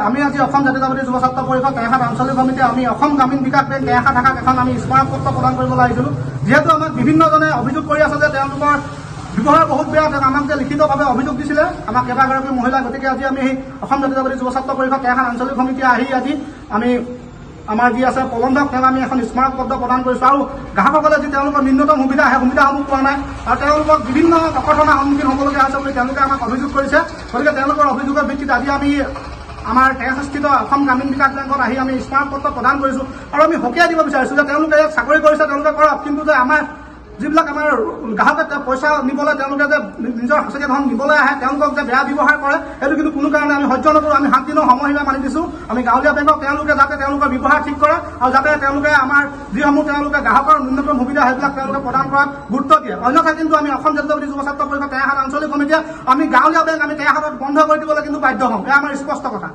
আমি আজি অসম জাতীয়তাবাদী যুৱ ছাত্ৰ পৰিষদ কেৰাহাট আঞ্চলিক সমিতি আমি অসম গ্ৰামীণ বিকাশ বেংক কেৰাহাট শাখাক এখন আমি স্মাৰক পত্ৰ প্ৰদান কৰিবলৈ আহিছিলোঁ। যিহেতু আমাক বিভিন্নজনে অভিযোগ কৰি আছে যে তেওঁলোকৰ ব্যৱহাৰ বহুত বেয়া, আমাক যে লিখিতভাৱে অভিযোগ দিছিলে আমাক কেইবাগৰাকী মহিলা। গতিকে আজি আমি সেই অসম জাতীয়তাবাদী যুৱ ছাত্ৰ পৰিষদ কেৰাহাট আঞ্চলিক সমিতি আহি আজি আমি আমাৰ যি আছে প্ৰবন্ধক তেওঁক আমি এখন স্মাৰক পত্ৰ প্ৰদান কৰিছোঁ। আৰু গ্ৰাহকসকলে যি তেওঁলোকৰ ন্যূনতম সুবিধা সেই সুবিধাসমূহ পোৱা নাই আৰু তেওঁলোকক বিভিন্ন অঘটনাৰ সন্মুখীন হ'বলগীয়া হৈছে বুলি তেওঁলোকে আমাক অভিযোগ কৰিছে। গতিকে তেওঁলোকৰ অভিযোগৰ ভিত্তিত আজি আমি আমাৰ টেঙাস্থিত অসম গ্ৰামীণ বিকাশ বেংকত আহি আমি স্মাৰক পত্ৰ প্ৰদান কৰিছোঁ। আৰু আমি সকীয়াই দিব বিচাৰিছোঁ যে তেওঁলোকে ইয়াত চাকৰি কৰিছে তেওঁলোকে কৰক, কিন্তু যে আমাৰ যিবিলাক আমাৰ গ্ৰাহকে পইচা নিবলৈ তেওঁলোকে যে নিজৰ সঁচাকৈ ধন নিবলৈ আহে তেওঁলোকক যে বেয়া ব্যৱহাৰ কৰে সেইটো কিন্তু কোনো কাৰণে আমি সহ্য নকৰোঁ। আমি 7 দিনৰ সময়সীমা মানি দিছোঁ আমি গাঁৱলীয়া বেংকক তেওঁলোকে যাতে তেওঁলোকৰ ব্যৱহাৰ ঠিক কৰে আৰু যাতে তেওঁলোকে আমাৰ যিসমূহ তেওঁলোকে গ্ৰাহকৰ ন্যূনতম সুবিধা সেইবিলাক তেওঁলোকে প্ৰদান কৰাত গুৰুত্ব দিয়ে। অন্যথা কিন্তু আমি অসম জাতীয়তাবাদী যুৱ ছাত্ৰ পৰিষদ কেৰাহাট আঞ্চলিক সমিতিয়ে আমি গাঁৱলীয়া বেংক আমি কেৰাহাটত বন্ধ কৰি দিবলৈ কিন্তু বাধ্য হ'ম। এয়া আমাৰ স্পষ্ট কথা।